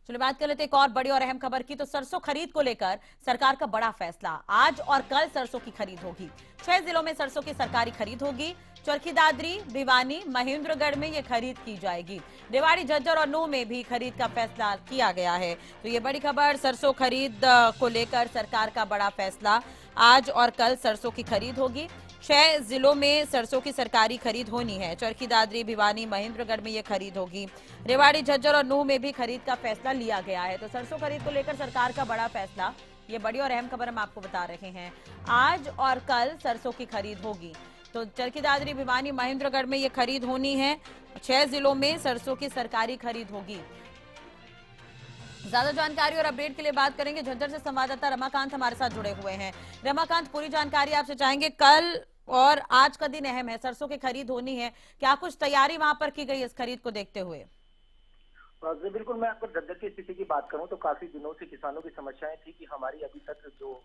चलिए बात कर लेते हैं एक और बड़ी और अहम खबर की। तो सरसों खरीद को लेकर सरकार का बड़ा फैसला। आज और कल सरसों की खरीद होगी। 6 जिलों में सरसों की सरकारी खरीद होगी। चरखी दादरी, भिवानी, महेंद्रगढ़ में ये खरीद की जाएगी। रेवाड़ी, झज्जर और नूंह में भी खरीद का फैसला किया गया है। तो ये बड़ी खबर, सरसों खरीद को लेकर सरकार का बड़ा फैसला। आज और कल सरसों की खरीद होगी। 6 जिलों में सरसों की सरकारी खरीद होनी है। चरखी दादरी, भिवानी, महेंद्रगढ़ में ये खरीद होगी। रेवाड़ी, झज्जर और नूंह में भी खरीद का फैसला लिया गया है। तो सरसों खरीद को लेकर सरकार का बड़ा फैसला, ये बड़ी और अहम खबर हम आपको बता रहे हैं। आज और कल सरसों की खरीद होगी। तो चरखी दादरी, भिवानी, महेंद्रगढ़ में ये खरीद होनी है। 6 जिलों में सरसों की सरकारी खरीद होगी। ज्यादा जानकारी और अपडेट के लिए बात करेंगे। झज्जर से संवाददाता रमाकांत हमारे साथ जुड़े हुए हैं। रमाकांत, पूरी जानकारी आपसे चाहेंगे। कल और आज का दिन अहम है, सरसों की खरीद होनी है। क्या कुछ तैयारी वहां पर की गई इस खरीद को देखते हुए? जी बिल्कुल, मैं आपको झज्जर की स्थिति की बात करूं तो काफी दिनों से किसानों की समस्याएं थी कि हमारी अभी तक जो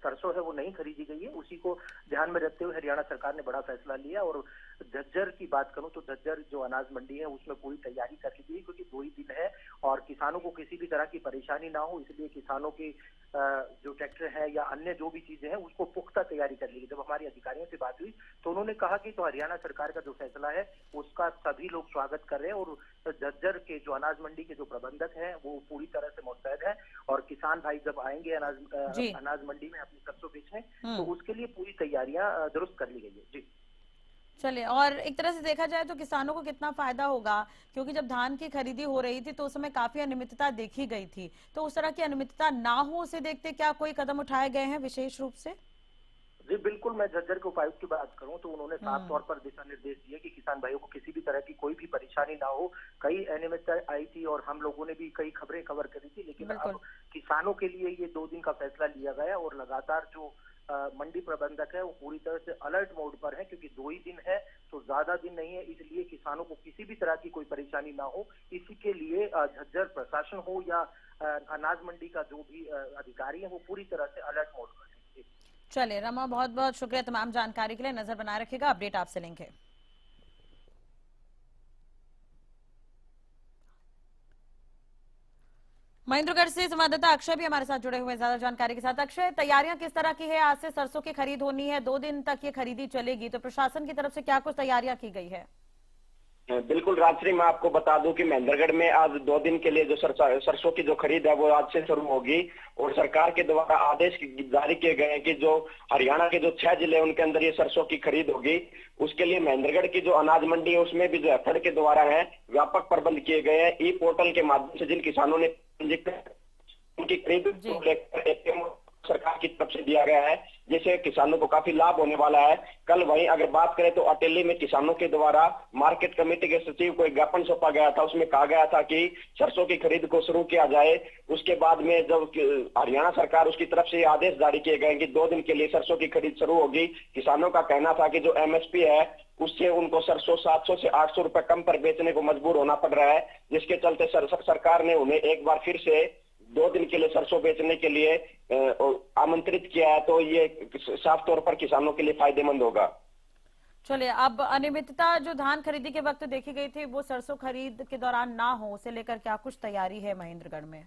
सरसों है वो नहीं खरीदी गई है। उसी को ध्यान में रखते हुए हरियाणा सरकार ने बड़ा फैसला लिया। और झज्जर की बात करूं तो झज्जर जो अनाज मंडी है उसमें पूरी तैयारी कर ली गई, क्योंकि 2 ही दिन है और किसानों को किसी भी तरह की परेशानी ना हो, इसलिए किसानों की जो ट्रैक्टर है या अन्य जो भी चीजें हैं उसको पुख्ता तैयारी कर ली गई। जब हमारे अधिकारियों से बात हुई तो उन्होंने कहा कि तो हरियाणा सरकार का जो फैसला है उसका सभी लोग स्वागत कर रहे हैं। और झज्जर के जो अनाज मंडी के जो प्रबंधक हैं वो पूरी तरह से मुस्तैद है। और किसान भाई जब आएंगे अनाज मंडी में अपनी सरसों बेचने, तो उसके लिए पूरी तैयारियां दुरुस्त कर ली गई है। जी चलिए, और एक तरह से देखा जाए तो किसानों को कितना फायदा होगा, क्योंकि जब धान की खरीदी हो रही थी तो उस समय काफी अनियमितता देखी गई थी। तो उस तरह की अनियमितता ना हो उसे देखते क्या कोई कदम उठाए गए हैं विशेष रूप से? जी बिल्कुल, मैं झज्जर के उपायुक्त की बात करूं तो उन्होंने साफ तौर पर दिशा निर्देश दिए कि किसान भाइयों को किसी भी तरह की कोई भी परेशानी ना हो। कई अनियमितता आई थी और हम लोगों ने भी कई खबरें कवर करी थी, लेकिन अब किसानों के लिए ये 2 दिन का फैसला लिया गया। और लगातार जो मंडी प्रबंधक है वो पूरी तरह से अलर्ट मोड पर है, क्योंकि 2 ही दिन है तो ज्यादा दिन नहीं है, इसलिए किसानों को किसी भी तरह की कोई परेशानी ना हो, इसी के लिए झज्जर प्रशासन हो या अनाज मंडी का जो भी अधिकारी है वो पूरी तरह से अलर्ट मोड पर है। चलिए रमा, बहुत बहुत शुक्रिया तमाम जानकारी के लिए। नजर बनाए रखिएगा, अपडेट आपसे लेंगे। महेंद्रगढ़ से संवाददाता अक्षय भी हमारे साथ जुड़े हुए हैं ज्यादा जानकारी के साथ। अक्षय, तैयारियां किस तरह की है? आज से सरसों की खरीद होनी है, 2 दिन तक ये खरीदी चलेगी, तो प्रशासन की तरफ से क्या कुछ तैयारियां की गई है? बिल्कुल राजश्री, मैं आपको बता दूं कि महेंद्रगढ़ में आज 2 दिन के लिए जो सरसों की जो खरीद है वो आज से शुरू होगी। और सरकार के द्वारा आदेश जारी किए गए हैं कि जो हरियाणा के जो 6 जिले हैं उनके अंदर ये सरसों की खरीद होगी। उसके लिए महेंद्रगढ़ की जो अनाज मंडी है उसमें भी जो एफएड के द्वारा है व्यापक प्रबंध किए गए हैं। ई पोर्टल के माध्यम से जिन किसानों ने उनकी खरीद को लेकर सरकार की तरफ से दिया गया है, जिससे किसानों को काफी लाभ होने वाला है। कल वहीं अगर बात करें तो अटेली में किसानों के द्वारा मार्केट कमेटी के सचिव को एक ज्ञापन सौंपा गया था। उसमें कहा गया था कि सरसों की खरीद को शुरू किया जाए। उसके बाद में जब हरियाणा सरकार उसकी तरफ से आदेश जारी किए गए कि 2 दिन के लिए सरसों की खरीद शुरू होगी। किसानों का कहना था कि जो एमएसपी है उससे उनको सरसों 700 से 800 रुपए कम पर बेचने को मजबूर होना पड़ रहा है, जिसके चलते सरकार ने उन्हें एक बार फिर से 2 दिन के लिए सरसों बेचने के लिए आमंत्रित किया है। तो ये साफ तौर पर किसानों के लिए फायदेमंद होगा। चलिए, अब अनियमितता जो धान खरीदी के वक्त देखी गई थी वो सरसों खरीद के दौरान ना हो, उसे लेकर क्या कुछ तैयारी है महेंद्रगढ़ में?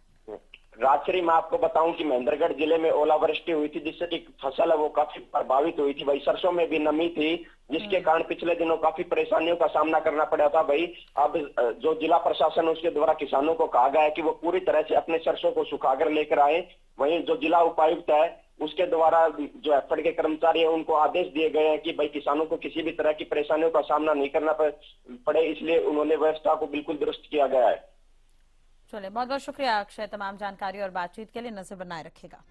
राजश्री, मैं आपको बताऊं कि महेंद्रगढ़ जिले में ओलावृष्टि हुई थी, जिससे कि फसल है वो काफी प्रभावित हुई थी। भाई सरसों में भी नमी थी, जिसके कारण पिछले दिनों काफी परेशानियों का सामना करना पड़ा था। भाई अब जो जिला प्रशासन उसके द्वारा किसानों को कहा गया है कि वो पूरी तरह से अपने सरसों को सुखाकर लेकर आए। वहीं जो जिला उपायुक्त है उसके द्वारा जो एफएड के कर्मचारी है उनको आदेश दिए गए हैं कि भाई किसानों को किसी भी तरह की परेशानियों का सामना नहीं करना पड़े, इसलिए उन्होंने व्यवस्था को बिल्कुल दुरुस्त किया गया है। चलिए, बहुत बहुत शुक्रिया अक्षय तमाम जानकारी और बातचीत के लिए। नजर बनाए रखिएगा।